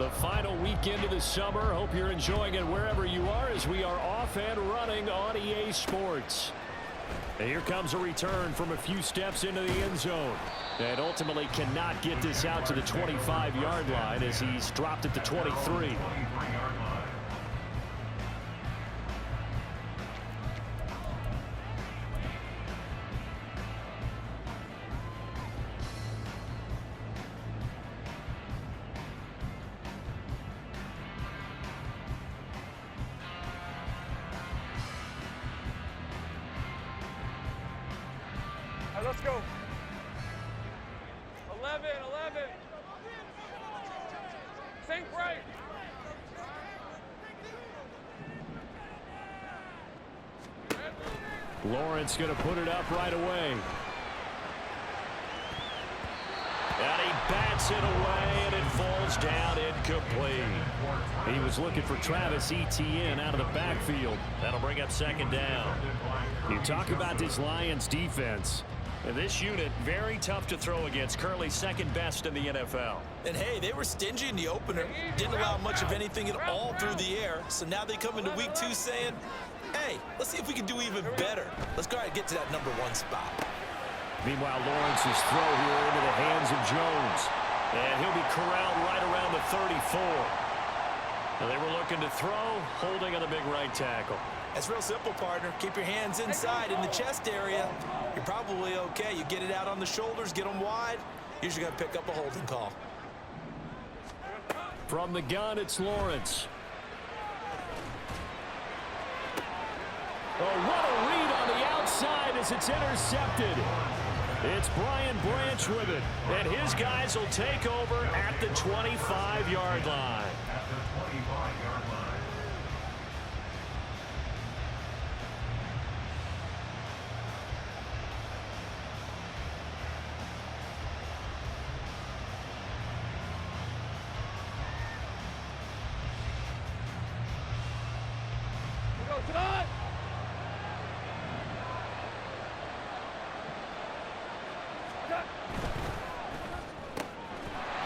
The final weekend of the summer. Hope you're enjoying it wherever you are as we are off and running on EA Sports. And here comes a return from a few steps into the end zone. And ultimately cannot get this out to the 25-yard line as he's dropped at the 23. Let's go. 11. Think right. Lawrence going to put it up right away. And he bats it away, and it falls down incomplete. He was looking for Travis Etienne out of the backfield. That'll bring up second down. You talk about this Lions defense. And this unit, very tough to throw against, currently second best in the NFL. And hey, they were stingy in the opener. Didn't allow much of anything at all through the air. So now they come into week 2 saying, hey, let's see if we can do even better. Let's go ahead and get to that #1 spot. Meanwhile, Lawrence's throw here into the hands of Jones. And he'll be corralled right around the 34. And they were looking to throw, holding on the big right tackle. That's real simple, partner. Keep your hands inside in the chest area. You're probably okay. You get it out on the shoulders, get them wide. Usually going to pick up a holding call. From the gun, it's Lawrence. Oh, what a read on the outside as it's intercepted. It's Brian Branch with it, and his guys will take over at the 25-yard line.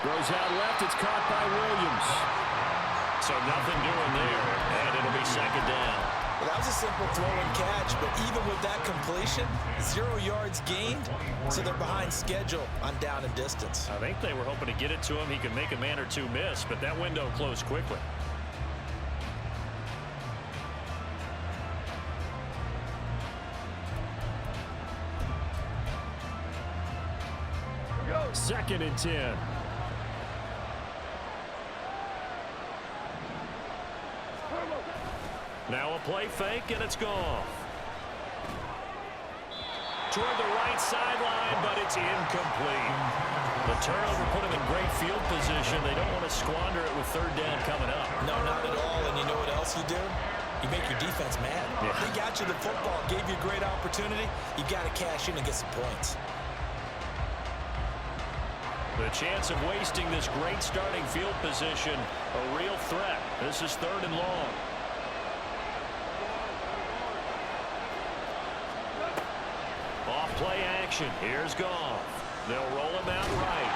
Throws out left, it's caught by Williams. So nothing doing there, and it'll be second down. Well, that was a simple throw and catch, but even with that completion, 0 yards gained, so they're behind schedule on down and distance. I think they were hoping to get it to him. He could make a man or two miss, but that window closed quickly. Second and 10. Now a play fake, and it's gone. Toward the right sideline, but it's incomplete. The turnover put them in great field position. They don't want to squander it with third down coming up. No, not at all. And you know what else you do? You make your defense mad. Yeah. They got you the football, gave you a great opportunity. You got to cash in and get some points. The chance of wasting this great starting field position, a real threat. This is third and long. Off play action. Here's Goff. They'll roll him out right.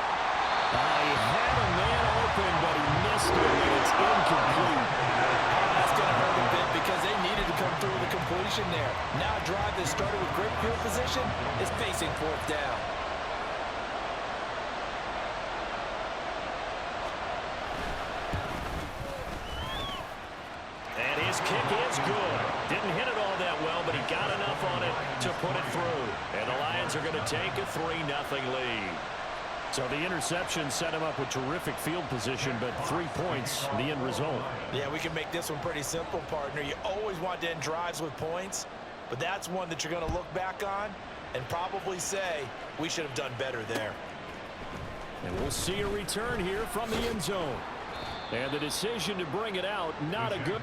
He had a man open, but he missed it, and it's incomplete. That's going to hurt a bit because they needed to come through with a completion there. Now a drive that started with great field position is facing fourth down. His kick is good. Didn't hit it all that well, but he got enough on it to put it through. And the Lions are going to take a 3-0 lead. So the interception set him up with terrific field position, but 3 points, the end result. Yeah, we can make this one pretty simple, partner. You always want to end drives with points, but that's one that you're going to look back on and probably say, we should have done better there. And we'll see a return here from the end zone. And the decision to bring it out, not a good...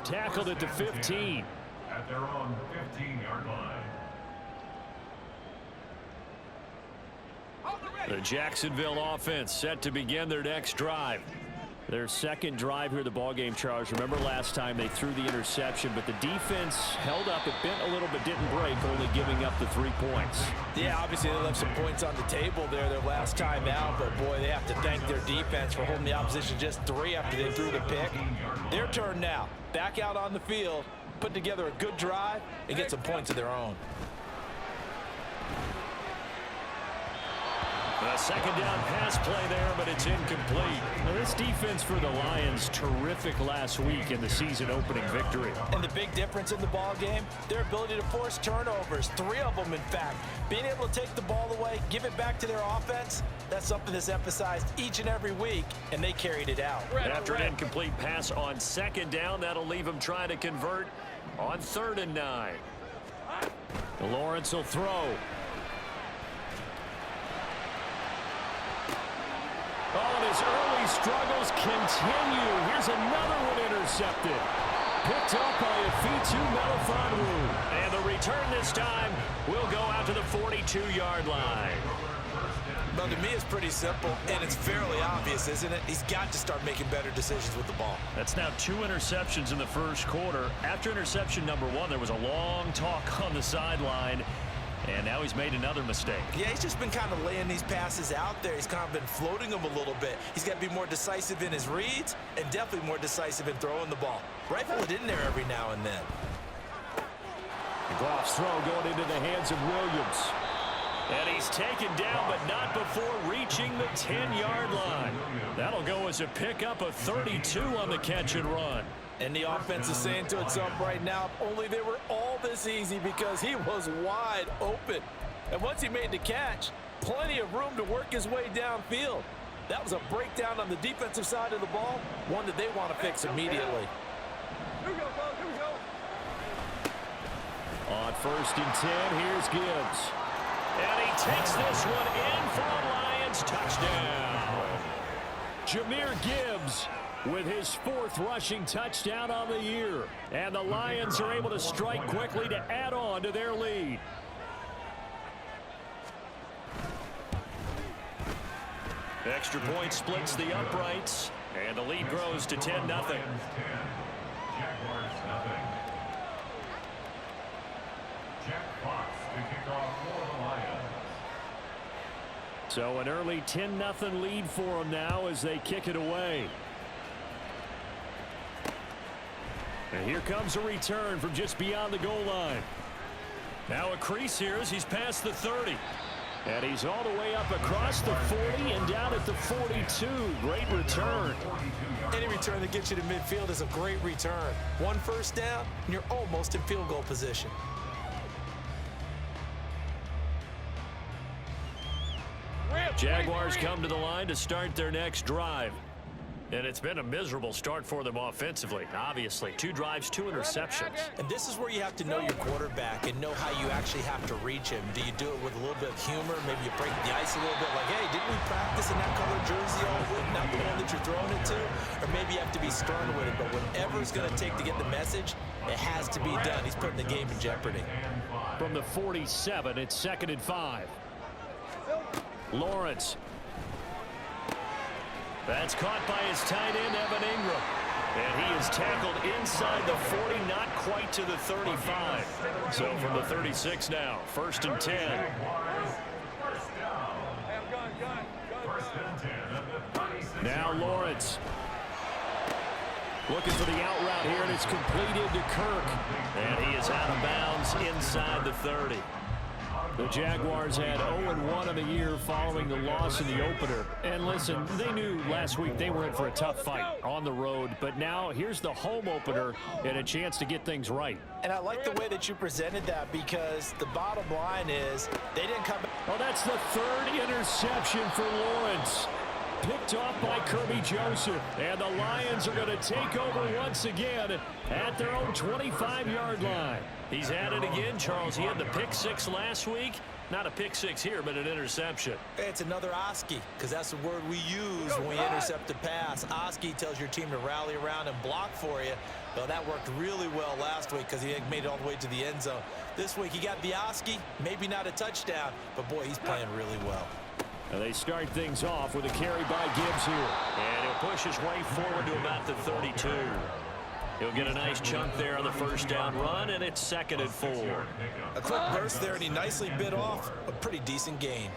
tackled at the 15. At their own 15-yard line. The Jacksonville offense set to begin their next drive. Their second drive here, the ballgame, Charles. Remember last time they threw the interception, but the defense held up. It bent a little but didn't break, only giving up the 3 points. Yeah, obviously they left some points on the table there their last time out, but boy, they have to thank their defense for holding the opposition just 3 after they threw the pick. Their turn now. Back out on the field, put together a good drive, and get some points of their own. A second down pass play there, but it's incomplete. Now, this defense for the Lions, terrific last week in the season opening victory. And the big difference in the ball game, their ability to force turnovers, 3 of them in fact. Being able to take the ball away, give it back to their offense, that's something that's emphasized each and every week, and they carried it out. After an incomplete pass on second down, that'll leave them trying to convert on 3rd and 9. Lawrence will throw. Oh, and his early struggles continue. Here's another one intercepted. Picked up by Wk2 Jax. And the return this time will go out to the 42-yard line. Well, to me, it's pretty simple, and it's fairly obvious, isn't it? He's got to start making better decisions with the ball. That's now 2 interceptions in the first quarter. After interception number 1, there was a long talk on the sideline. And now he's made another mistake. Yeah, he's just been kind of laying these passes out there. He's kind of been floating them a little bit. He's got to be more decisive in his reads and definitely more decisive in throwing the ball. Rifle it in there every now and then. Goff's throw going into the hands of Williams. And he's taken down, but not before reaching the 10-yard line. That'll go as a pickup of 32 on the catch and run. And the offense is saying to itself right now, only they were all this easy because he was wide open. And once he made the catch, plenty of room to work his way downfield. That was a breakdown on the defensive side of the ball, one that they want to fix immediately. Here we go, Bo. Here we go. On 1st and 10, here's Gibbs. And he takes this one in for a Lions touchdown. Jahmyr Gibbs with his 4th rushing touchdown on the year. And the Lions are able to strike quickly to add on to their lead. Extra point splits the uprights, and the lead grows to 10-0. Jaguars 0. Jack Fox to kick off for the Lions. So an early 10-0 lead for them now as they kick it away. And here comes a return from just beyond the goal line. Now a crease here as he's past the 30. And he's all the way up across the 40 and down at the 42. Great return. Any return that gets you to midfield is a great return. 1 first down, and you're almost in field goal position. Jaguars come to the line to start their next drive. And it's been a miserable start for them offensively. Obviously, 2 drives, 2 interceptions. And this is where you have to know your quarterback and know how you actually have to reach him. Do you do it with a little bit of humor? Maybe you break the ice a little bit, like, hey, didn't we practice in that color jersey all week, not the one that you're throwing it to? Or maybe you have to be stern with it, but whatever it's going to take to get the message, it has to be done. He's putting the game in jeopardy. From the 47, it's 2nd and 5. Lawrence. That's caught by his tight end, Evan Ingram. And he is tackled inside the 40, not quite to the 35. So from the 36 now, 1st and 10. Now Lawrence. Looking for the out route here, and it's completed to Kirk. And he is out of bounds inside the 30. The Jaguars had 0-1 on the year following the loss in the opener. And listen, they knew last week they were in for a tough fight on the road. But now here's the home opener and a chance to get things right. And I like the way that you presented that because the bottom line is they didn't come back. Oh, that's the 3rd interception for Lawrence. Picked off by Kirby Joseph. And the Lions are going to take over once again at their own 25-yard line. He's at it again, Charles. He had the pick six last week. Not a pick six here, but an interception. It's another Oski, because that's the word we use when we intercept a pass. Oski tells your team to rally around and block for you. Well, that worked really well last week because he made it all the way to the end zone. This week he got the Oski, maybe not a touchdown, but boy, he's playing really well. And they start things off with a carry by Gibbs here. And he'll push his way forward to about the 32. He'll get a nice chunk there on the first down run, and it's 2nd and 4. A quick burst there, and he nicely bit off a pretty decent gain.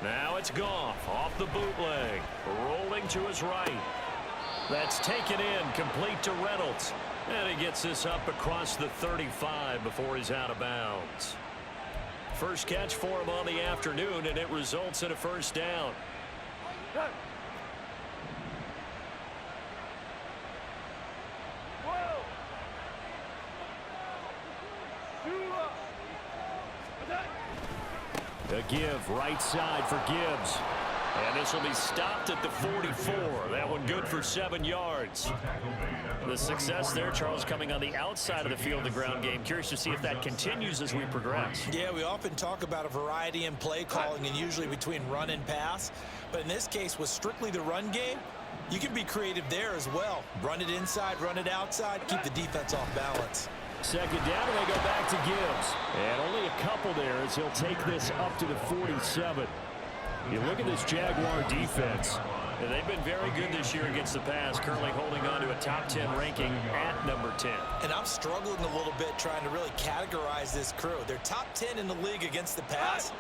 Now it's Goff off the bootleg, rolling to his right. That's taken in, complete to Reynolds. And he gets this up across the 35 before he's out of bounds. First catch for him on the afternoon, and it results in a first down. A give right side for Gibbs. And this will be stopped at the 44. That one good for 7 yards. The success there, Charles, coming on the outside of the field, the ground game. Curious to see if that continues as we progress. Yeah, we often talk about a variety in play calling and usually between run and pass. But in this case, with strictly the run game, you can be creative there as well. Run it inside, run it outside, keep the defense off balance. Second down, and they go back to Gibbs. And only a couple there as he'll take this up to the 47. You look at this Jaguar defense. And they've been very good this year against the pass, currently holding on to a top 10 ranking at number 10. And I'm struggling a little bit trying to really categorize this crew. They're top 10 in the league against the pass,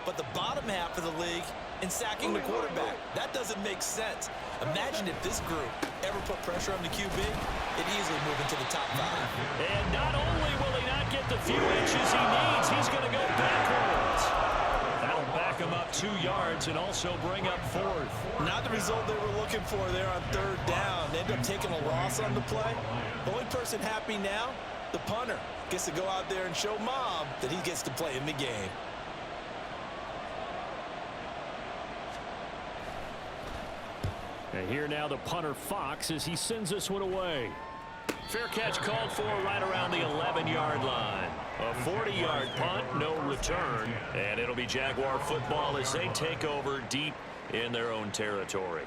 but the bottom half of the league in sacking the quarterback. That doesn't make sense. Imagine if this group ever put pressure on the QB, it'd easily move into the top 5. And not only will he not get the few inches he needs, he's going to go backwards. That'll back him up 2 yards and also bring up 4th. Not the result they were looking for there on 3rd down. They end up taking a loss on the play. The only person happy now, the punter, gets to go out there and show Mom that he gets to play in the game. And here now the punter Fox as he sends this one away. Fair catch called for right around the 11-yard line. A 40-yard punt, no return. And it'll be Jaguar football as they take over deep in their own territory.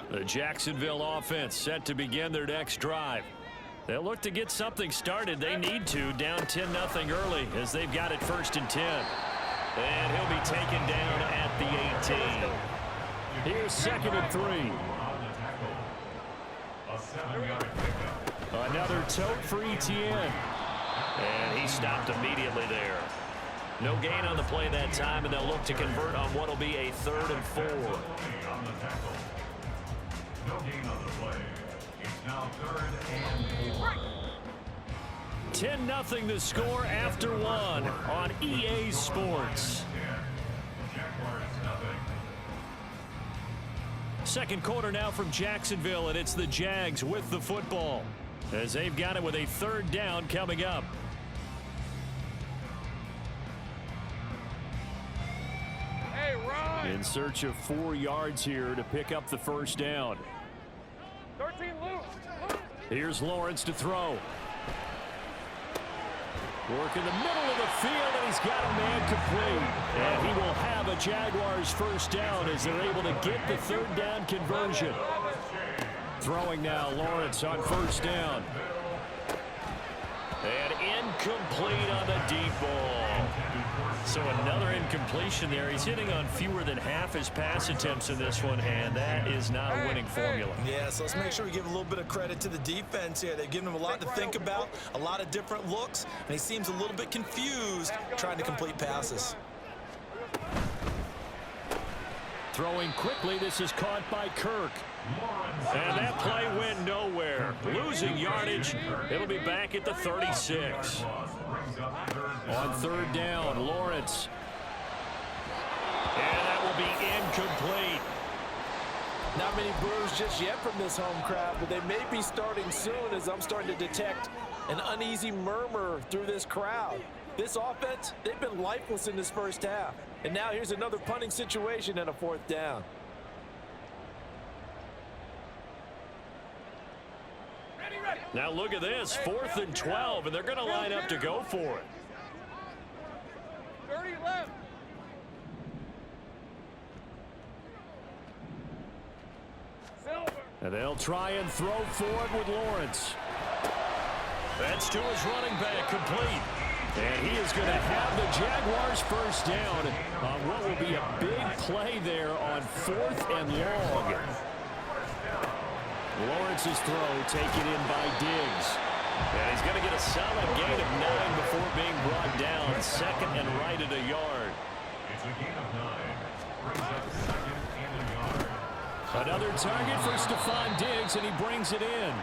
The Jacksonville offense set to begin their next drive. They'll look to get something started. They need to, down 10-0 early as they've got it 1st and 10. And he'll be taken down at the 18. Here's 2nd and 3. Another tote for Etienne. And he stopped immediately there. No gain on the play that time, and they'll look to convert on what will be a 3rd and 4. No gain on the play. It's now 3rd and 4. 10-0 the score after 1 on EA Sports. Second quarter now from Jacksonville, and it's the Jags with the football as they've got it with a 3rd down coming up. Hey, Ron! In search of 4 yards here to pick up the 1st down. 13 loose. Here's Lawrence to throw. Work in the middle of the field, and he's got a man complete. And he will have a Jaguars 1st down as they're able to get the 3rd down conversion. Throwing now, Lawrence on 1st down. And incomplete on the deep ball. So another incompletion there. He's hitting on fewer than half his pass attempts in this one, and that is not a winning formula. Yeah, so let's make sure we give a little bit of credit to the defense here. They've given him a lot to think about, a lot of different looks, and he seems a little bit confused trying to complete passes. Throwing quickly, this is caught by Kirk. And that play went nowhere. Losing yardage. It'll be back at the 36. On 3rd down, Lawrence. And that will be incomplete. Not many boos just yet from this home crowd, but they may be starting soon as I'm starting to detect an uneasy murmur through this crowd. This offense, they've been lifeless in this 1st half. And now here's another punting situation and a 4th down. Now look at this, 4th and 12, and they're going to line up to go for it. 30 left. Silver. And they'll try and throw for it with Lawrence. That's to his running back, complete. And he is going to have the Jaguars first down on what will be a big play there on 4th and long. Lawrence's throw taken in by Diggs. And he's going to get a solid gain of 9 before being brought down. 2nd and right at a yard. It's a gain of 9. Brings up 2nd and a yard. Another target for Stephon Diggs, and he brings it in.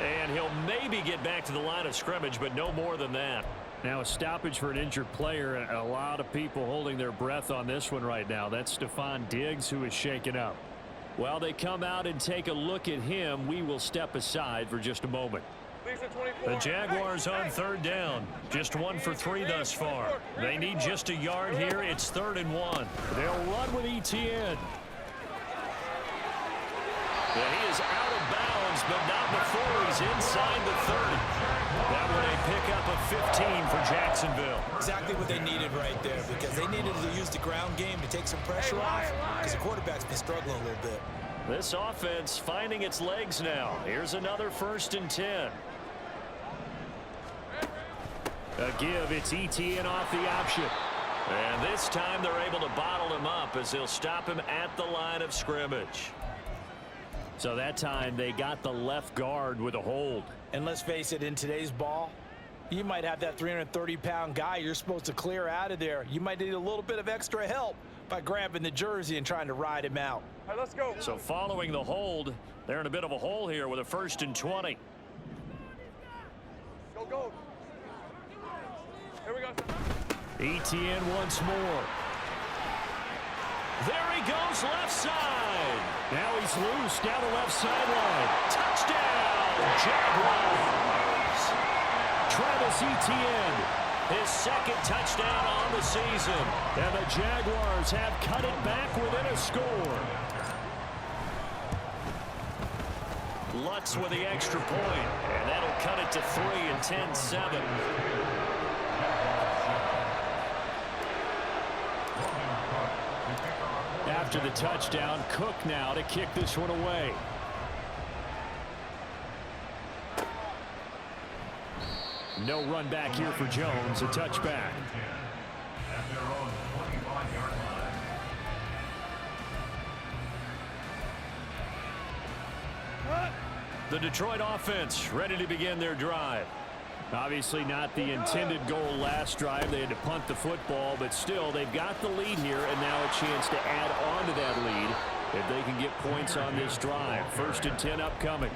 And he'll maybe get back to the line of scrimmage, but no more than that. Now a stoppage for an injured player, and a lot of people holding their breath on this one right now. That's Stephon Diggs, who is shaken up. While they come out and take a look at him, we will step aside for just a moment. The Jaguars on 3rd down. Just 1 for 3 thus far. They need just a yard here. It's 3rd and 1. They'll run with Etienne. And he is out of bounds, but not before he's inside the 30. That one a pickup of 15 for Jacksonville. Exactly what they needed right there, because they needed to use the ground game to take some pressure off, because the quarterback's been struggling a little bit. This offense finding its legs now. Here's another 1st and 10. A give, it's Etienne off the option. And this time they're able to bottle him up as they'll stop him at the line of scrimmage. So that time they got the left guard with a hold. And let's face it, in today's ball, you might have that 330-pound guy you're supposed to clear out of there. You might need a little bit of extra help by grabbing the jersey and trying to ride him out. All right, let's go. So following the hold, they're in a bit of a hole here with a 1st and 20. Go, go. Here we go. Etienne once more. There he goes, left side. Now he's loose down the left sideline. Touchdown, Jaguars. Travis Etienne, his 2nd touchdown on the season. And the Jaguars have cut it back within a score. Lutz with the extra point, and that'll cut it to 3 and 10-7. After the touchdown, Cook now to kick this one away. No run back here for Jones, a touchback. At their own 25-yard line. The Detroit offense ready to begin their drive. Obviously not the intended goal last drive. They had to punt the football, but still they've got the lead here, and now a chance to add on to that lead if they can get points on this drive. 1st and 10 upcoming.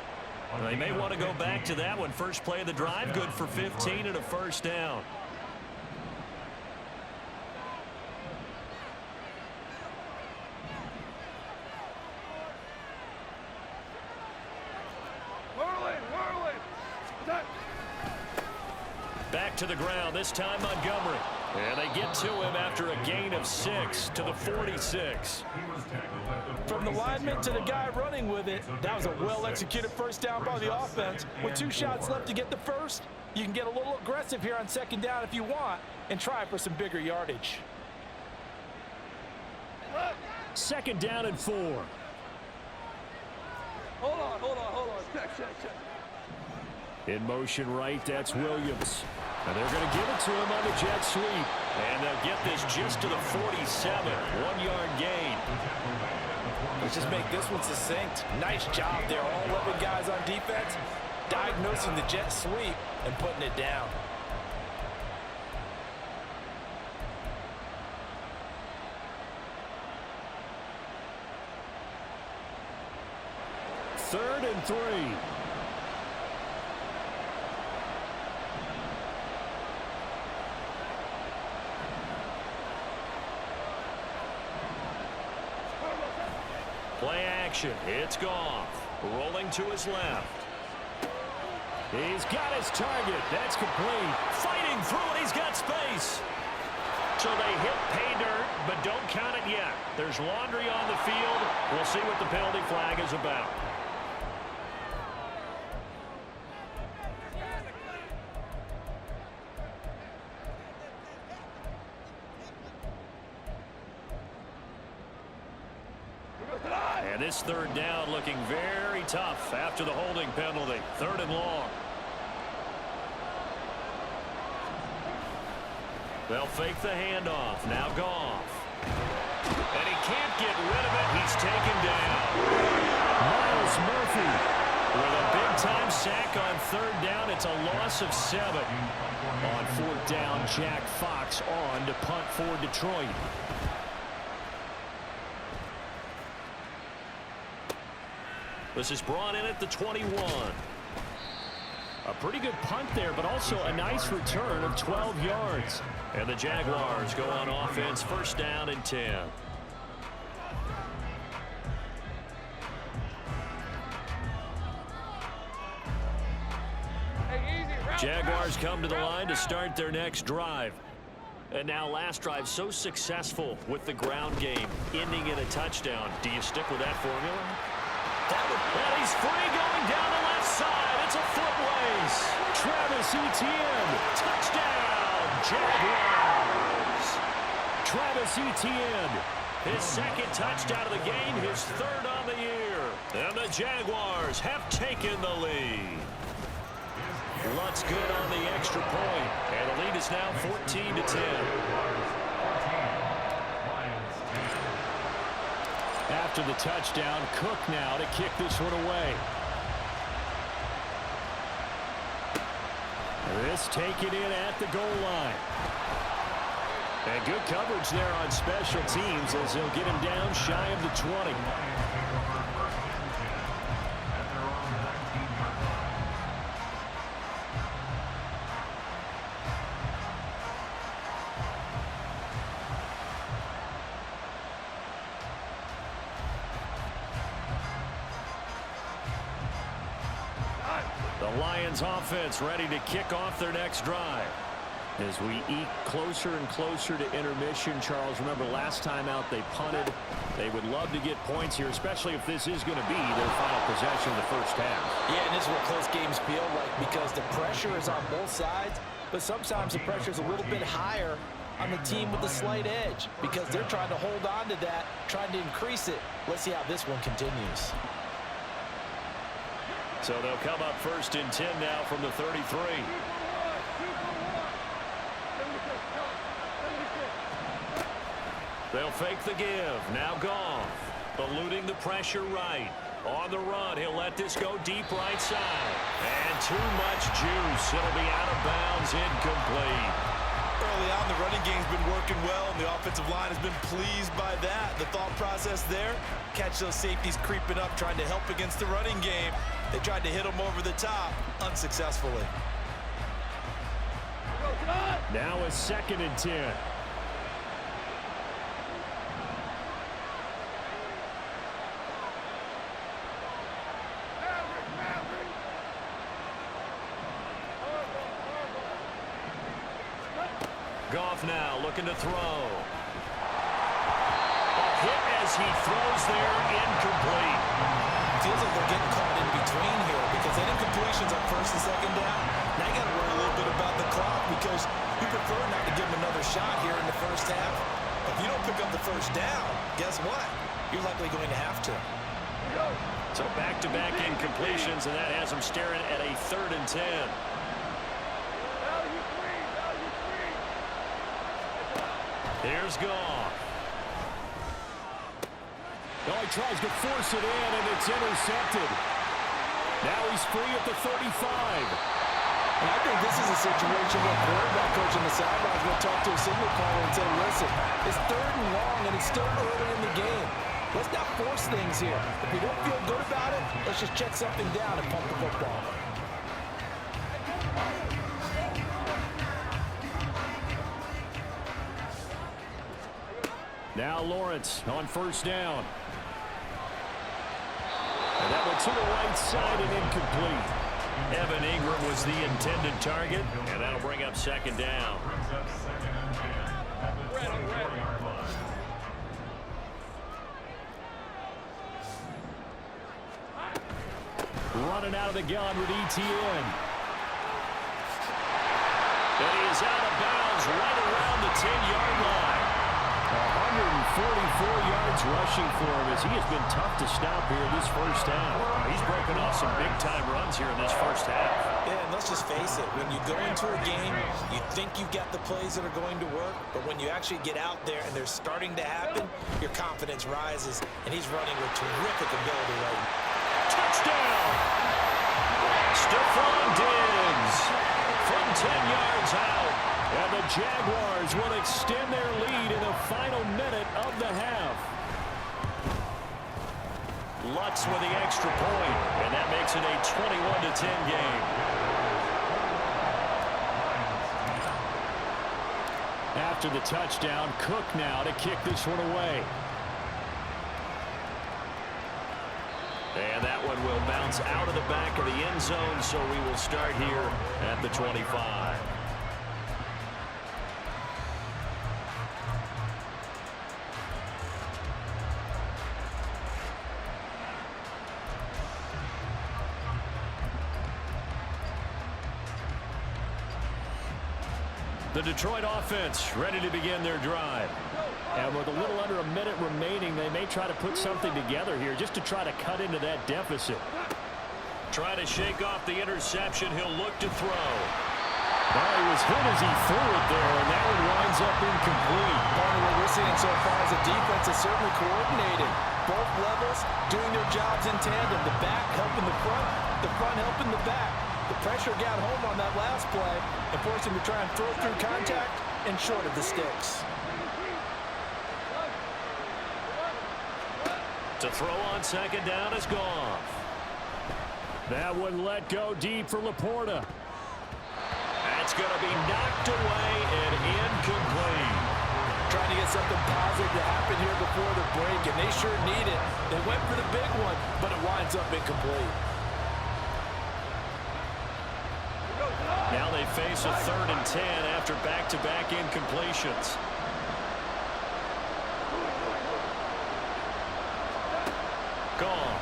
They may want to go back to that one. First play of the drive, good for 15 and a 1st down. Back to the ground, this time Montgomery. And they get to him after a gain of 6 to the 46. From the lineman to the guy running with it, that was a well-executed 1st down by the offense. With 2 shots left to get the 1st, you can get a little aggressive here on 2nd down if you want and try for some bigger yardage. 2nd down and 4. Hold on. Check. In motion right, that's Williams. And they're going to give it to him on the jet sweep. And they'll get this just to the 47. 1-yard gain. Let's just make this one succinct. Nice job there. All 11 guys on defense diagnosing the jet sweep and putting it down. Third and 3. Play action. It's Goff. Rolling to his left. He's got his target. That's complete. Fighting through it. He's got space. So they hit pay dirt, but don't count it yet. There's laundry on the field. We'll see what the penalty flag is about. And this third down looking very tough after the holding penalty. 3rd and long. They'll fake the handoff. Now Goff. And he can't get rid of it. He's taken down. Miles Murphy with a big-time sack on 3rd down. It's a loss of 7. On 4th down, Jack Fox on to punt for Detroit. This is brought in at the 21. A pretty good punt there, but also a nice return of 12 yards. And the Jaguars go on offense, 1st down and 10. Jaguars come to the line to start their next drive. And now last drive so successful with the ground game, ending in a touchdown. Do you stick with that formula? And he's free going down the left side. It's a foot race. Travis Etienne, touchdown, Jaguars. Travis Etienne, his 2nd touchdown of the game, his 3rd on the year. And the Jaguars have taken the lead. Lutz good on the extra point. And the lead is now 14-10. After the touchdown, Cook now to kick this one away. This taken in at the goal line. And good coverage there on special teams as they'll get him down shy of the 20. The Lions offense ready to kick off their next drive. As we eke closer and closer to intermission, Charles, remember last time out they punted. They would love to get points here, especially if this is going to be their final possession of the 1st half. Yeah, and this is what close games feel like because the pressure is on both sides, but sometimes the pressure is a little bit higher on the team with the slight edge because they're trying to hold on to that, trying to increase it. Let's see how this one continues. So they'll come up 1st and 10 now from the 33. They'll fake the give. Now Goff, eluding the pressure right. On the run, he'll let this go deep right side. And too much juice. It'll be out of bounds, incomplete. Early on, the running game's been working well, and the offensive line has been pleased by that. The thought process there, catch those safeties creeping up, trying to help against the running game. They tried to hit them over the top, unsuccessfully. Now a 2nd and 10. Goff now looking to throw. A hit as he throws there, incomplete. Feels like they're getting caught in between here because that incompletion's on 1st and 2nd down. Now you got to worry a little bit about the clock because you prefer not to give them another shot here in the 1st half. If you don't pick up the 1st down, guess what? You're likely going to have to. So back-to-back incompletions, and that has them staring at a 3rd and 10. Here's Goff. Oh, he tries to force it in, and it's intercepted. Now he's free at the 35. And I think this is a situation where quarterback coach on the sidelines will talk to a signal caller and say, listen, it's 3rd and long, and it's still early in the game. Let's not force things here. If you don't feel good about it, let's just check something down and pump the football. Now Lawrence on 1st down. And that went to the right side and incomplete. Evan Ingram was the intended target, and that'll bring up 2nd down. Running out of the gun with Etienne. And he is out of bounds right around the 10-yard line. 144 yards refreshing for him as he has been tough to stop here in this first half. He's broken off some big-time runs here in this first half. Yeah, and let's just face it. When you go into a game, you think you've got the plays that are going to work, but when you actually get out there and they're starting to happen, your confidence rises, and he's running with terrific ability right now. Touchdown! Stephon Diggs from 10 yards out. And the Jaguars will extend their lead in the final minute of the half. Lutz with the extra point, and that makes it a 21-10 game. After the touchdown, Cook now to kick this one away. And that one will bounce out of the back of the end zone, so we will start here at the 25. The Detroit offense ready to begin their drive. And with a little under a minute remaining, they may try to put something together here just to try to cut into that deficit. Trying to shake off the interception. He'll look to throw. Well, he was hit as he threw it there, and that one winds up incomplete. Part of what we're seeing so far is the defense is certainly coordinated. Both levels doing their jobs in tandem. The back helping the front helping the back. The pressure got home on that last play and forced him to try and throw through contact and short of the sticks. To throw on second down is Goff. That one let go deep for Laporta. That's going to be knocked away and incomplete. Trying to get something positive to happen here before the break, and they sure need it. They went for the big one, but it winds up incomplete. Now they face a 3rd and 10 after back-to-back incompletions. Gone.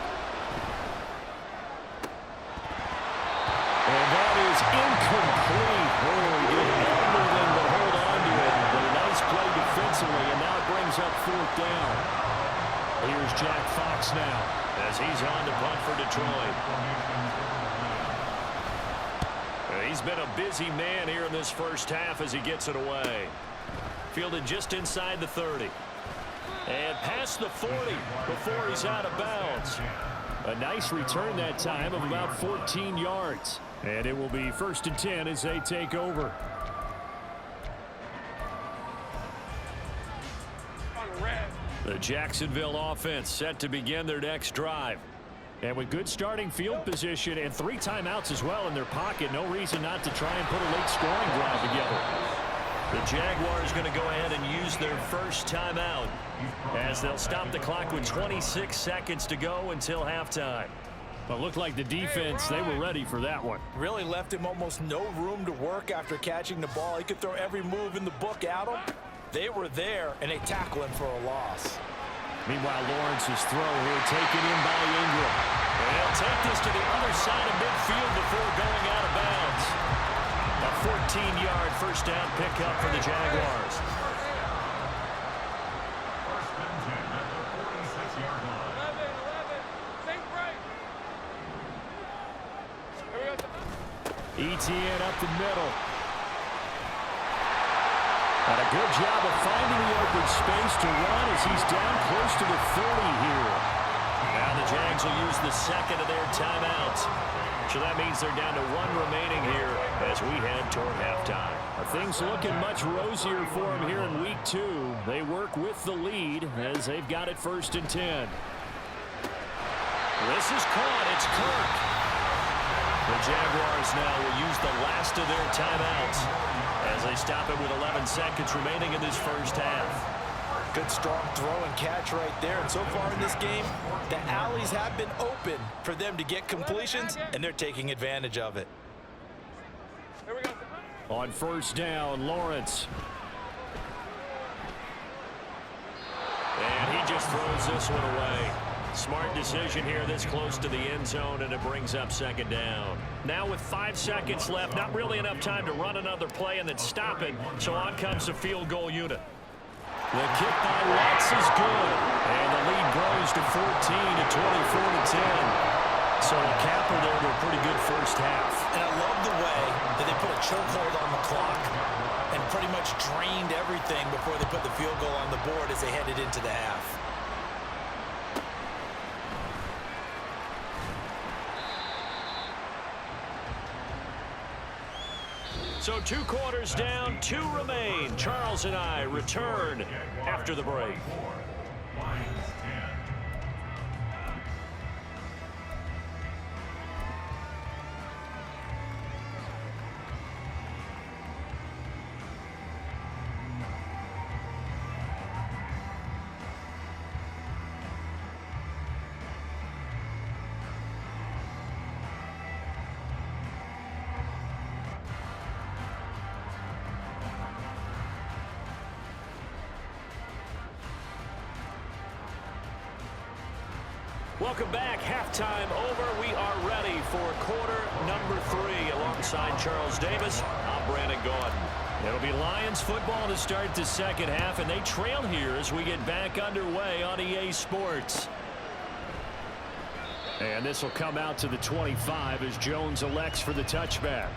And that is incomplete. Oh, he did everything but hold on to it. But a nice play defensively, and now it brings up 4th down. Here's Jack Fox now as he's on to punt for Detroit. He's been a busy man here in this first half as he gets it away. Fielded just inside the 30. And past the 40 before he's out of bounds. A nice return that time of about 14 yards. And it will be 1st and 10 as they take over. The Jacksonville offense set to begin their next drive. And with good starting field position and 3 timeouts as well in their pocket, no reason not to try and put a late scoring drive together. The Jaguars going to go ahead and use their first timeout as they'll stop the clock with 26 seconds to go until halftime. Well, it looked like the defense, they were ready for that one. Really left him almost no room to work after catching the ball. He could throw every move in the book at him. They were there, and they tackle him for a loss. Meanwhile, Lawrence's throw here taken in by Ingram. And he'll take this to the other side of midfield before going out of bounds. A 14-yard first down pickup for the Jaguars. First and 10 at the 46-yard line. 11, take break. ETN up the middle. And a good job of finding the open space to run as he's down close to the 30 here. Now the Jags will use the second of their timeouts. So that means they're down to 1 remaining here as we head toward halftime. Things looking much rosier for them here in week 2. They work with the lead as they've got it 1st and 10. This is caught. It's Kirk. The Jaguars now will use the last of their timeouts as they stop it with 11 seconds remaining in this first half. Good strong throw and catch right there. And so far in this game, the alleys have been open for them to get completions, and they're taking advantage of it. Here we go. On 1st down, Lawrence. And he just throws this one away. Smart decision here this close to the end zone, and it brings up 2nd down. Now with 5 seconds left, not really enough time to run another play and then stop it, so on comes the field goal unit. The kick by Lutz is good, and the lead goes to 14 at 24-10. So a capper there to a pretty good first half. And I love the way that they put a chokehold on the clock and pretty much drained everything before they put the field goal on the board as they headed into the half. So 2 quarters down, 2 remain. Charles and I return after the break. Welcome back. Halftime over. We are ready for quarter number 3. Alongside Charles Davis, I'm Brandon Gordon. It'll be Lions football to start the second half, and they trail here as we get back underway on EA Sports. And this will come out to the 25 as Jones elects for the touchback.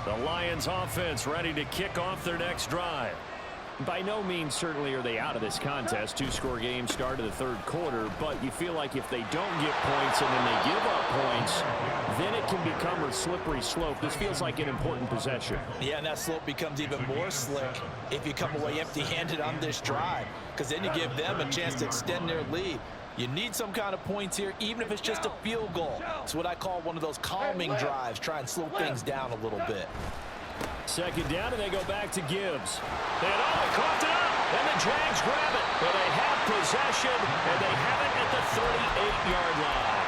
The Lions offense ready to kick off their next drive. By no means certainly are they out of this contest. 2-score game start of the third quarter, but you feel like if they don't get points and then they give up points, then it can become a slippery slope. This feels like an important possession. Yeah, and that slope becomes even more slick if you come away empty-handed on this drive, because then you give them a chance to extend their lead. You need some kind of points here, even if it's just a field goal. It's what I call one of those calming drives. Try and slow things down a little bit. Second down, and they go back to Gibbs. They coughed it up, and the Jags grab it. But they have possession, and they have it at the 38-yard line.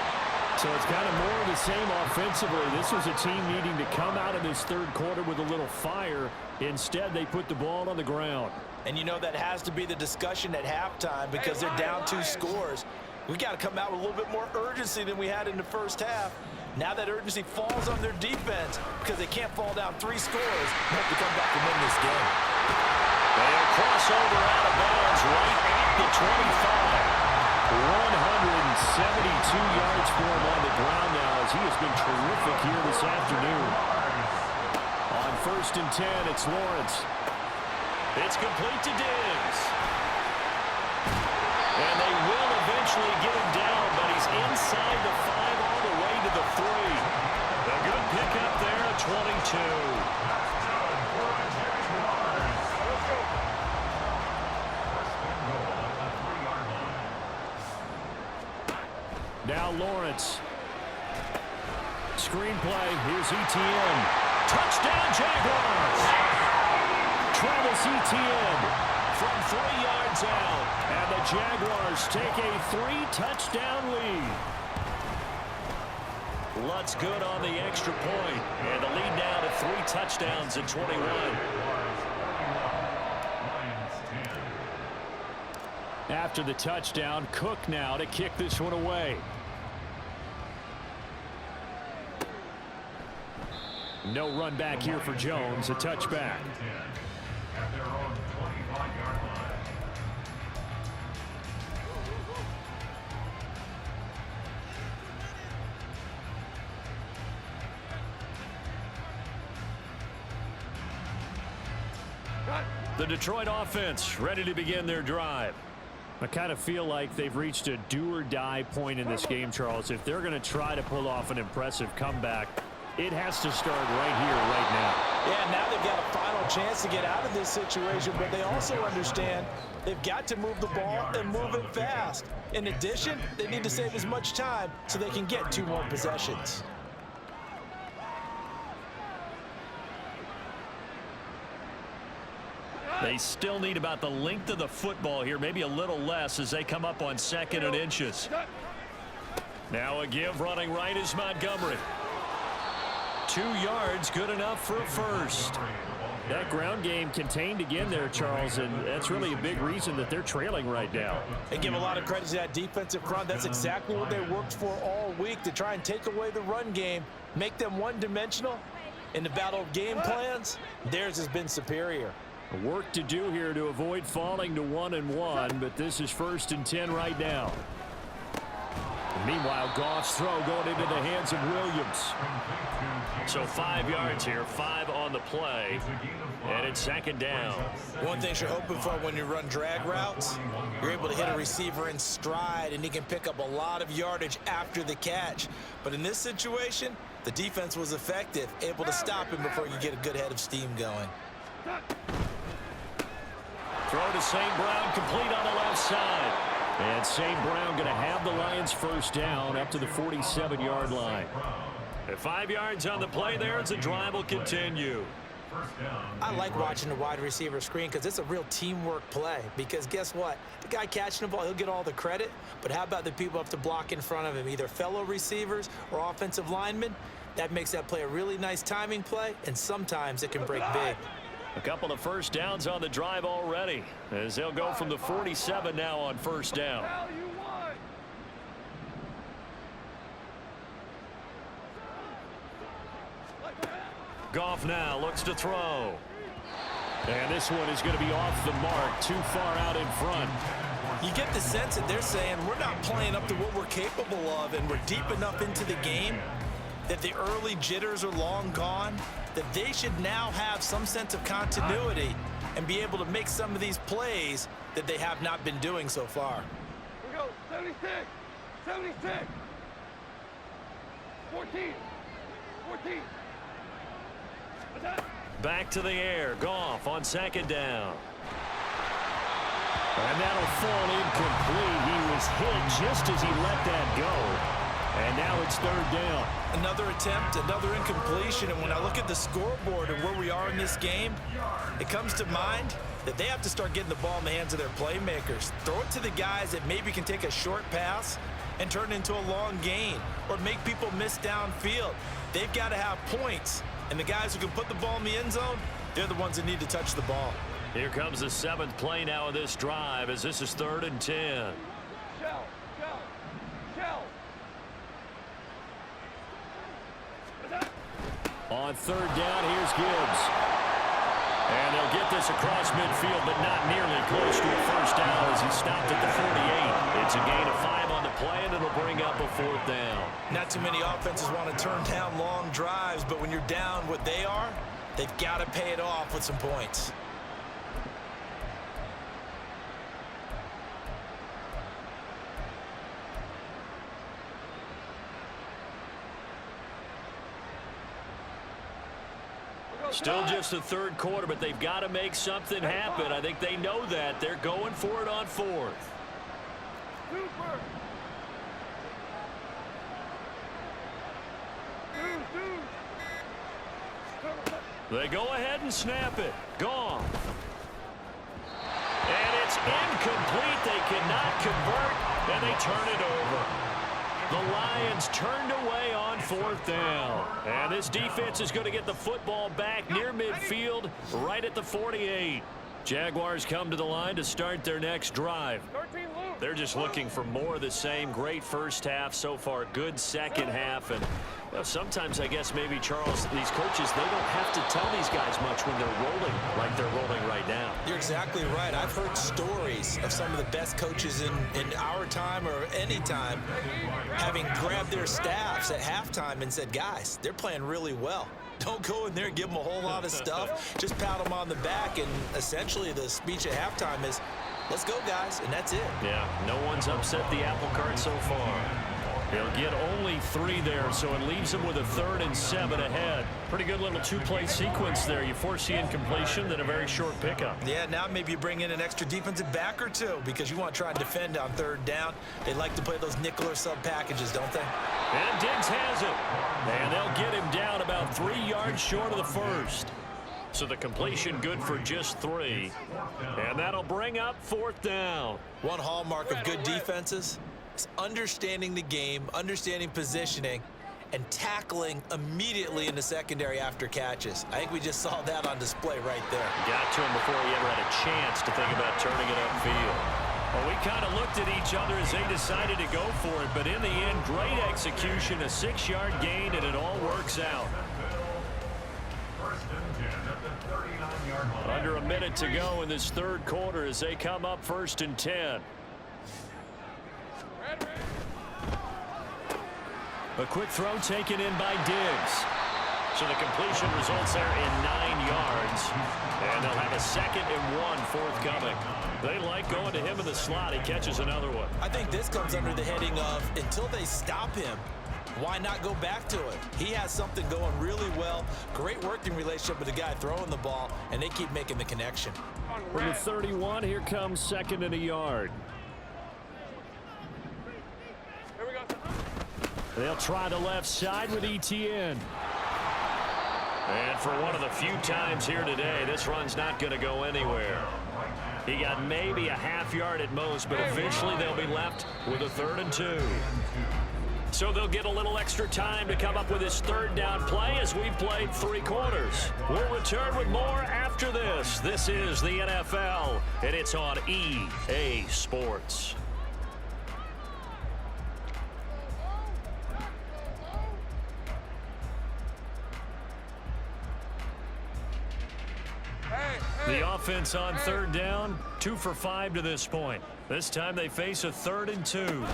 So it's kind of more of the same offensively. This was a team needing to come out of this third quarter with a little fire. Instead, they put the ball on the ground. And you know that has to be the discussion at halftime because they're down 2 scores. We got to come out with a little bit more urgency than we had in the first half. Now that urgency falls on their defense because they can't fall down 3 scores. They have to come back and win this game. They'll cross over out of bounds right at the 25. 172 yards for him on the ground now as he has been terrific here this afternoon. On 1st and 10, it's Lawrence. It's complete to Diggs. And they will eventually get him down, but he's inside the 5 all the way to the 3. A good pickup there at 22. Now Lawrence. Screenplay. Here's Etienne. Touchdown Jaguars. Travis Etienne from 3 yards out. And the Jaguars take a 3-touchdown lead. Lutz good on the extra point. And the lead now to 3 touchdowns at 21. After the touchdown, Cook now to kick this one away. No run back here for Jones, a touchback. At their own 25-yard line. The Detroit offense ready to begin their drive. I kind of feel like they've reached a do-or-die point in this game, Charles. If they're going to try to pull off an impressive comeback, it has to start right here, right now. Yeah, now they've got a final chance to get out of this situation, but they also understand they've got to move the ball and move it fast. In addition, they need to save as much time so they can get 2 more possessions. They still need about the length of the football here, maybe a little less as they come up on 2nd and inches. Now a give running right is Montgomery. 2 yards, good enough for a first. That ground game contained again there, Charles, and that's really a big reason that they're trailing right now. They give a lot of credit to that defensive front. That's exactly what they worked for all week, to try and take away the run game, make them one-dimensional. In the battle of game plans, theirs has been superior. Work to do here to avoid falling to 1-1, but this is 1st and 10 right now. Meanwhile, Goff's throw going into the hands of Williams. So 5 yards here, 5 on the play, and it's 2nd down. One thing you're hoping for when you run drag routes, you're able to hit a receiver in stride, and he can pick up a lot of yardage after the catch. But in this situation, the defense was effective, able to stop him before you get a good head of steam going. Throw to St. Brown, complete on the left side. And St. Brown going to have the Lions 1st down up to the 47-yard line. At 5 yards on the play there as the drive will continue. I like watching the wide receiver screen because it's a real teamwork play. Because guess what? The guy catching the ball, he'll get all the credit. But how about the people up to block in front of him, either fellow receivers or offensive linemen? That makes that play a really nice timing play, and sometimes it can break big. A couple of 1st downs on the drive already, as they'll go from the 47 now on 1st down. Goff now looks to throw. And this one is going to be off the mark, too far out in front. You get the sense that they're saying we're not playing up to what we're capable of, and we're deep enough into the game that the early jitters are long gone, that they should now have some sense of continuity and be able to make some of these plays that they have not been doing so far. We go, 76, 76, 14, 14. Back to the air, Goff on 2nd down. And that'll fall incomplete. He was hit just as he let that go. And now it's 3rd down. Another attempt, another incompletion, and when I look at the scoreboard and where we are in this game, it comes to mind that they have to start getting the ball in the hands of their playmakers. Throw it to the guys that maybe can take a short pass and turn it into a long gain or make people miss downfield. They've got to have points, and the guys who can put the ball in the end zone, they're the ones that need to touch the ball. Here comes the 7th play now of this drive as this is 3rd and 10. Shell, shell, shell. On 3rd down, here's Gibbs. And they'll get this across midfield, but not nearly close to a 1st down as he stopped at the 48. It's a gain of 5 on the play, and it'll bring up a 4th down. Not too many offenses want to turn down long drives, but when you're down what they are, they've got to pay it off with some points. Still just the 3rd quarter, but they've got to make something happen. I think they know that. They're going for it on 4th. Super. They go ahead and snap it. Gone. And it's incomplete. They cannot convert, and they turn it over. The Lions turned away on 4th down. And this defense is going to get the football back near midfield, right at the 48. Jaguars come to the line to start their next drive. They're just looking for more of the same. Great 1st half so far. Good 2nd half. And you know, sometimes I guess maybe, Charles, these coaches, they don't have to tell these guys much when they're rolling like they're rolling right now. You're exactly right. I've heard stories of some of the best coaches in our time or any time having grabbed their staffs at halftime and said, guys, they're playing really well. Don't go in there and give them a whole lot of stuff. Just pat them on the back, and essentially the speech at halftime is, let's go, guys, and that's it. Yeah, no one's upset the apple cart so far. They'll get only 3 there, so it leaves them with a 3rd and 7 ahead. Pretty good little 2-play sequence there. You force the incompletion, then a very short pickup. Yeah, now maybe you bring in an extra defensive back or two because you want to try and defend on 3rd down. They like to play those nickel or sub packages, don't they? And Diggs has it. And they'll get him down about 3 yards short of the 1st. So the completion good for just 3. And that'll bring up 4th down. One hallmark of good defenses is understanding the game, understanding positioning, and tackling immediately in the secondary after catches. I think we just saw that on display right there. Got to him before he ever had a chance to think about turning it upfield. Well, we kind of looked at each other as they decided to go for it, but in the end, great execution, a 6-yard gain, and it all works out. First and 10 at the 39-yard line. Under a minute to go in this third quarter as they come up 1st and 10. A quick throw taken in by Diggs. So the completion results there in 9 yards. And they'll have a 2nd and 1 forthcoming. They like going to him in the slot. He catches another one. I think this comes under the heading of until they stop him, why not go back to it? He has something going really well. Great working relationship with the guy throwing the ball, and they keep making the connection. From the 31, here comes 2nd and a yard. Here we go. They'll try the left side with ETN. And for one of the few times here today, this run's not going to go anywhere. He got maybe a half yard at most, but officially they'll be left with a 3rd and 2. So they'll get a little extra time to come up with his 3rd down play as we've played 3 quarters. We'll return with more after this. This is the NFL, and it's on EA Sports. The offense on 3rd down, 2 for 5 to this point. This time they face a 3rd and 2.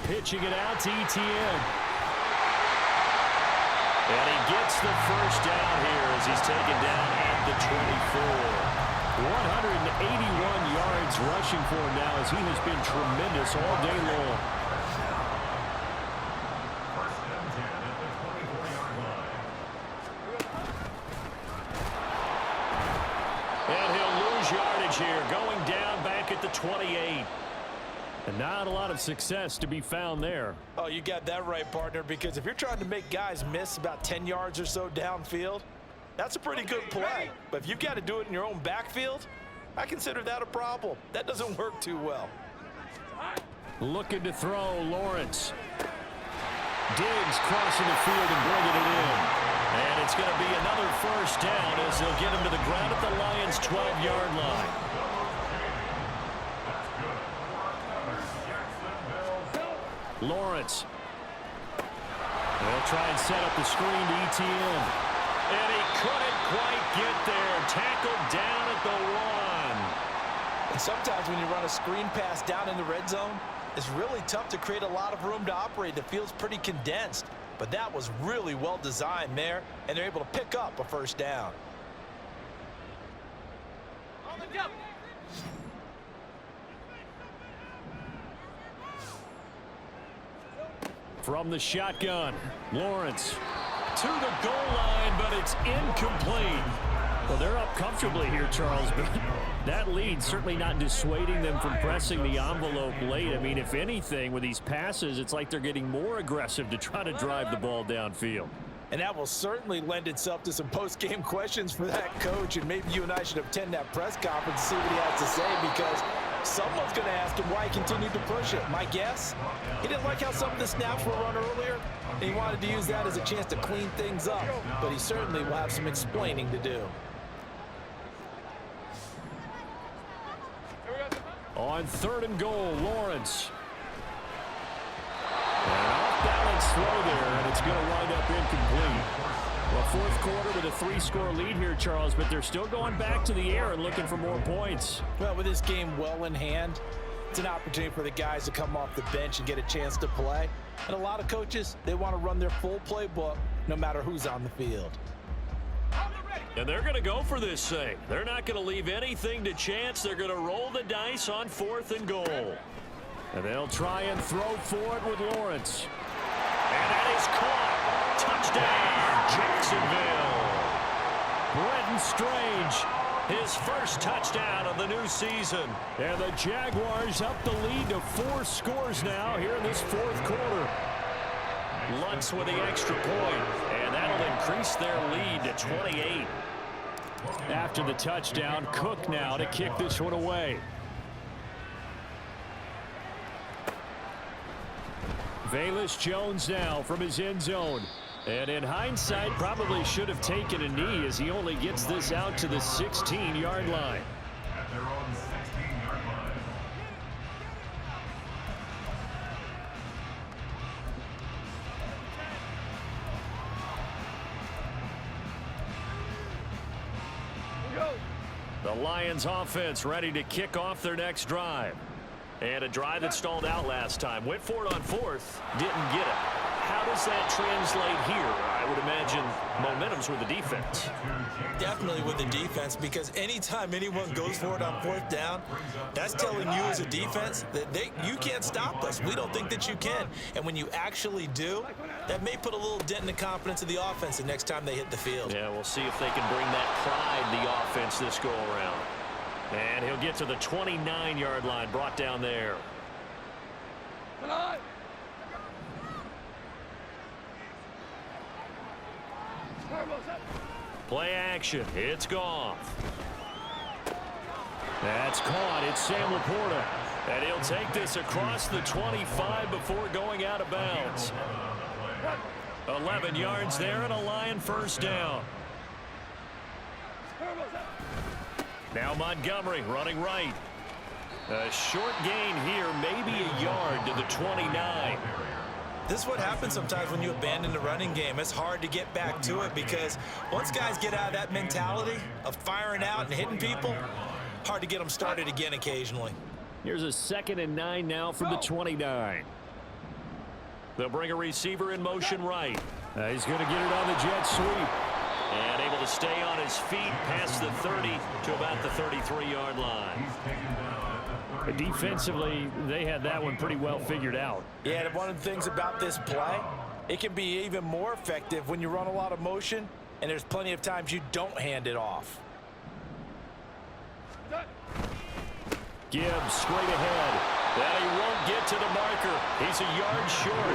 Pitching it out to ETN. And he gets the 1st down here as he's taken down at the 24. 181 yards rushing for him now as he has been tremendous all day long. First and 10 at the 24-yard line. And he'll lose yardage here, going down back at the 28. And not a lot of success to be found there. Oh, you got that right, partner, because if you're trying to make guys miss about 10 yards or so downfield, that's a pretty good play. But if you've got to do it in your own backfield, I consider that a problem. That doesn't work too well. Looking to throw, Lawrence. Diggs crossing the field and bringing it in. And it's going to be another 1st down as they'll get him to the ground at the Lions' 12-yard line. Lawrence. They'll try and set up the screen to ETN. And he couldn't quite get there. Tackled down at the 1. And sometimes when you run a screen pass down in the red zone, it's really tough to create a lot of room to operate. The field's pretty condensed. But that was really well designed there, and they're able to pick up a 1st down. On the jump. From the shotgun, Lawrence to the goal line, but it's incomplete. Well, they're up comfortably here, Charles, but that lead certainly not dissuading them from pressing the envelope late. I mean, if anything, with these passes, it's like they're getting more aggressive to try to drive the ball downfield. And that will certainly lend itself to some post-game questions for that coach, and maybe you and I should attend that press conference and see what he has to say, because someone's going to ask him why he continued to push it. My guess, he didn't like how some of the snaps were run earlier, and he wanted to use that as a chance to clean things up, but he certainly will have some explaining to do. On 3rd and goal, Lawrence. And off-balance throw there, and it's going to wind up incomplete. Well, 4th quarter with a 3-score lead here, Charles, but they're still going back to the air and looking for more points. Well, with this game well in hand, it's an opportunity for the guys to come off the bench and get a chance to play. And a lot of coaches, they want to run their full playbook no matter who's on the field. And they're going to go for this thing. They're not going to leave anything to chance. They're going to roll the dice on 4th and goal. And they'll try and throw for it with Lawrence. And that is caught. Touchdown, Jacksonville. Brenton Strange, his 1st touchdown of the new season. And the Jaguars up the lead to 4 scores now here in this 4th quarter. Lutz with the extra point, and that'll increase their lead to 28. After the touchdown, Cook now to kick this one away. Velus Jones now from his end zone. And in hindsight, probably should have taken a knee as he only gets this out to the 16-yard line. At their own 16-yard line. The Lions offense ready to kick off their next drive. And a drive that stalled out last time. Went for it on fourth. Didn't get it. How does that translate here? I would imagine momentum's with the defense. Definitely with the defense, because anytime anyone goes for it on fourth down, that's telling you as a defense that you can't stop us. We don't think that you can. And when you actually do, that may put a little dent in the confidence of the offense the next time they hit the field. Yeah, we'll see if they can bring that pride to the offense this go around. And he'll get to the 29-yard line, brought down there. Play action. It's Goff. That's caught. It's Sam Laporta. And he'll take this across the 25 before going out of bounds. 11 yards there and a Lion first down. Now Montgomery running right. A short gain here, maybe a yard to the 29. This is what happens sometimes when you abandon the running game. It's hard to get back to it because once guys get out of that mentality of firing out and hitting people, hard to get them started again occasionally. Here's a 2nd and 9 now from the 29. They'll bring a receiver in motion right. He's going to get it on the jet sweep. And able to stay on his feet past the 30 to about the 33-yard line. Defensively, they had that one pretty well figured out. Yeah, and one of the things about this play, it can be even more effective when you run a lot of motion, and there's plenty of times you don't hand it off. Gibbs straight ahead. That he won't get to the marker. He's a yard short.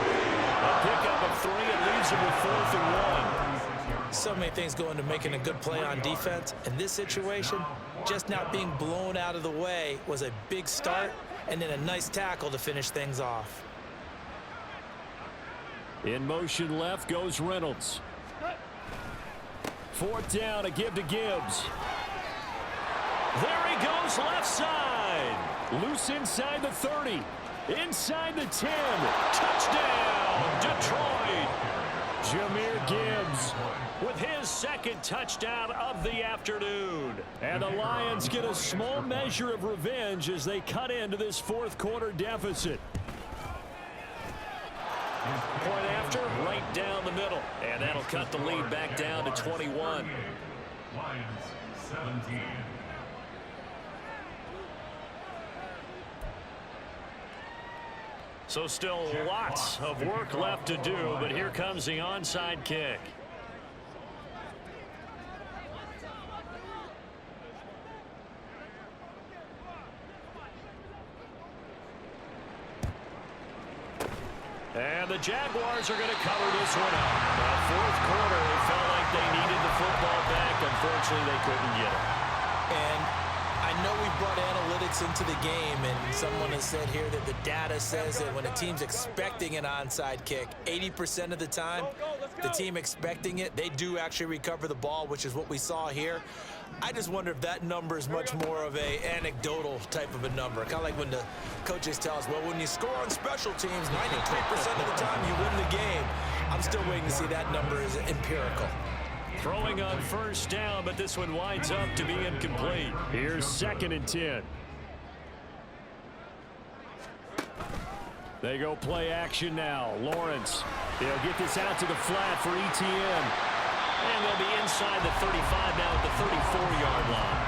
A pickup of 3 and leaves him with 4th and 1. So many things go into making a good play on defense. In this situation, just not being blown out of the way was a big start, and then a nice tackle to finish things off. In motion left goes Reynolds. 4th down, a give to Gibbs. There he goes left side. Loose inside the 30. Inside the 10. Touchdown, Detroit. Jahmyr Gibbs with his 2nd touchdown of the afternoon. And the Lions get a small measure of revenge as they cut into this 4th quarter deficit. Point after, right down the middle. And that'll cut the lead back down to 21. Lions 17. So still lots of work left to do, but here comes the onside kick. And the Jaguars are going to cover this one up. The 4th quarter, it felt like they needed the football back. Unfortunately, they couldn't get it. And I know we brought analytics into the game, and someone has said here that the data says that when a team's expecting an onside kick, 80% of the time, the team expecting it, they do actually recover the ball, which is what we saw here. I just wonder if that number is much more of a anecdotal type of a number. Kind of like when the coaches tell us, well, when you score on special teams, 93% of the time you win the game. I'm still waiting to see that number is empirical. Throwing on 1st down, but this one winds up to be incomplete. Here's 2nd and 10. They go play action now. Lawrence. They'll get this out to the flat for ETN. And they'll be inside the 35 now at the 34-yard line.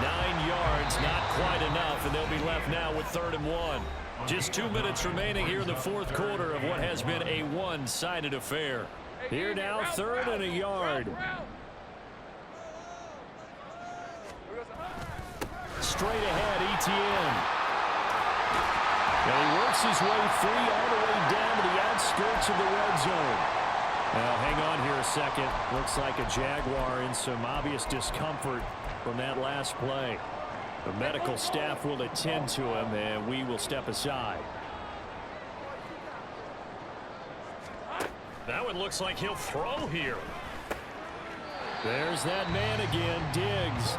9 yards, not quite enough, and they'll be left now with 3rd and 1. Just 2 minutes remaining here in the 4th quarter of what has been a one-sided affair. Here now, 3rd and a yard. Straight ahead, ETN. And he works his way free all the way down to the outskirts of the red zone. Now, hang on here a second. Looks like a Jaguar in some obvious discomfort from that last play. The medical staff will attend to him, and we will step aside. That one looks like he'll throw here. There's that man again, Diggs.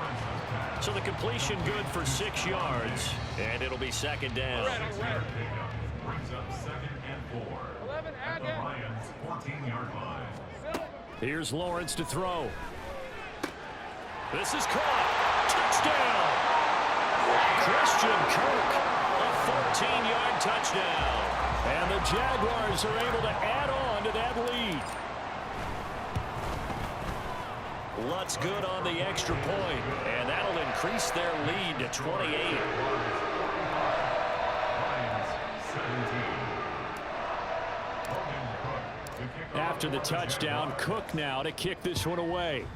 So the completion good for 6 yards, and it'll be second down. Brings up 2nd and 4. 11, At the Lions' 14-yard line. Here's Lawrence to throw. This is caught. Touchdown. Christian Kirk, a 14-yard touchdown. And the Jaguars are able to add on to that lead. Lutz good on the extra point, and that'll increase their lead to 28. After the touchdown, Cook now to kick this one away.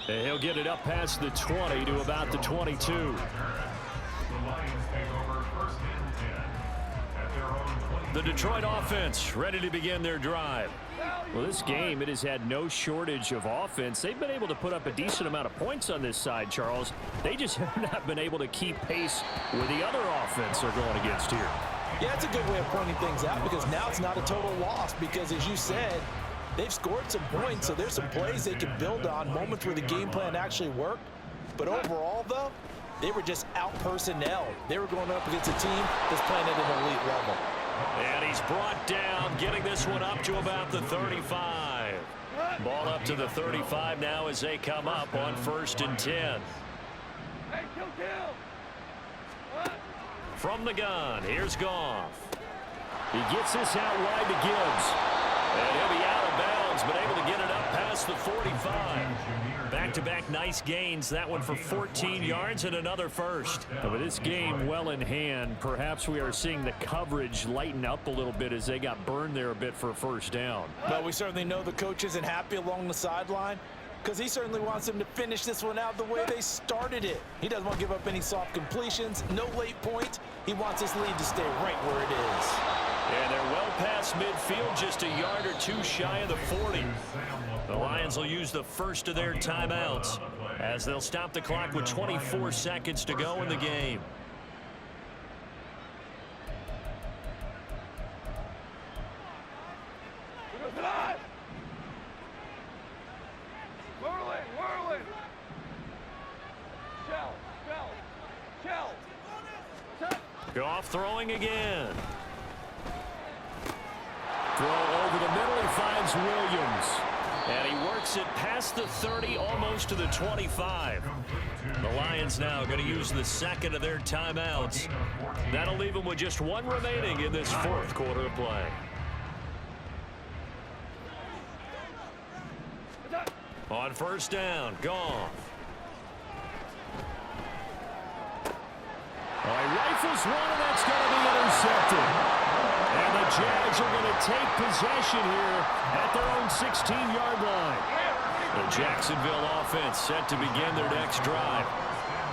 And he'll get it up past the 20 to about the 22. The Detroit offense ready to begin their drive. Well, this game, it has had no shortage of offense. They've been able to put up a decent amount of points on this side, Charles. They just have not been able to keep pace with the other offense they're going against here. Yeah, it's a good way of pointing things out because now it's not a total loss because, as you said, they've scored some points, so there's some plays they can build on, moments where the game plan actually worked. But overall, though, they were just out-personnel. They were going up against a team that's playing at an elite level. And he's brought down, getting this one up to about the 35. Ball up to the 35 now as they come up on 1st and 10. Hey, kill. From the gun, here's Goff. He gets this out wide to Gibbs. And he'll be out of bounds, but able to get it up past the 45. Back-to-back nice gains. That one for 14 yards and another first. And with this game well in hand, perhaps we are seeing the coverage lighten up a little bit as they got burned there a bit for a first down. But we certainly know the coach isn't happy along the sideline because he certainly wants them to finish this one out the way they started it. He doesn't want to give up any soft completions, no late points. He wants this lead to stay right where it is. And they're well past midfield, just a yard or two shy of the 40. The Lions will use the first of their timeouts as they'll stop the clock with 24 seconds to go in the game. Whirling. Shell. Goff throwing again. Throw over the middle, he finds Williams. And he works it past the 30, almost to the 25. The Lions now going to use the second of their timeouts. That'll leave them with just one remaining in this 4th quarter of play. On 1st down, Goff. Oh, he rifles one, and that's going to be intercepted. And the Jags are going to take possession here at their own 16-yard line. The Jacksonville offense set to begin their next drive.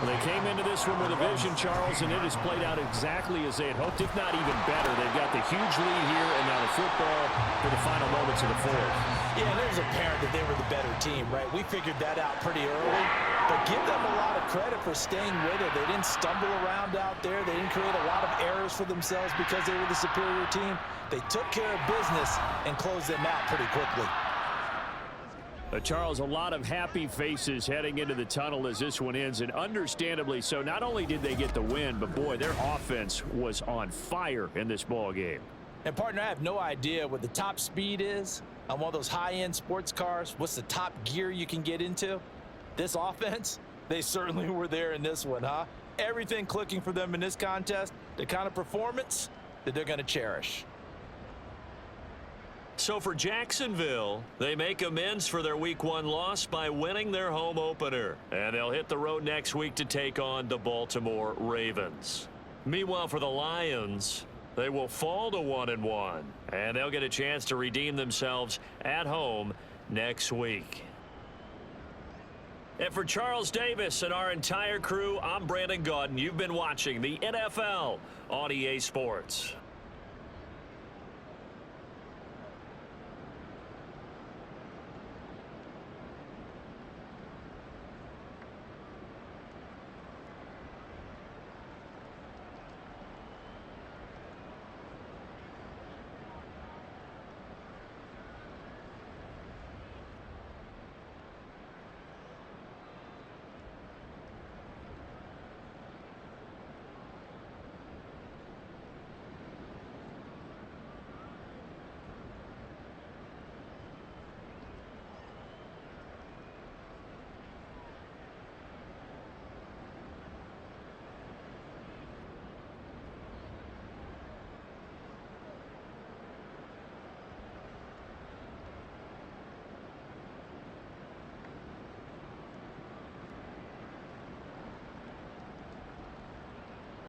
Well, they came into this one with a vision, Charles, and it has played out exactly as they had hoped, if not even better. They've got the huge lead here, and now the football for the final moments of the 4th. Yeah, and it was apparent that they were the better team, right? We figured that out pretty early, but give them a lot of credit for staying with it. They didn't stumble around out there. They didn't create a lot of errors for themselves because they were the superior team. They took care of business and closed them out pretty quickly. Charles, a lot of happy faces heading into the tunnel as this one ends, and understandably so. Not only did they get the win, but boy, their offense was on fire in this ball game. And partner, I have no idea what the top speed is on one of those high-end sports cars. What's the top gear you can get into? This offense, they certainly were there in this one, huh? Everything clicking for them in this contest, the kind of performance that they're going to cherish. So for Jacksonville, they make amends for their Week 1 loss by winning their home opener. And they'll hit the road next week to take on the Baltimore Ravens. Meanwhile, for the Lions, they will fall to 1-1. And they'll get a chance to redeem themselves at home next week. And for Charles Davis and our entire crew, I'm Brandon Gaudin. You've been watching the NFL on EA Sports.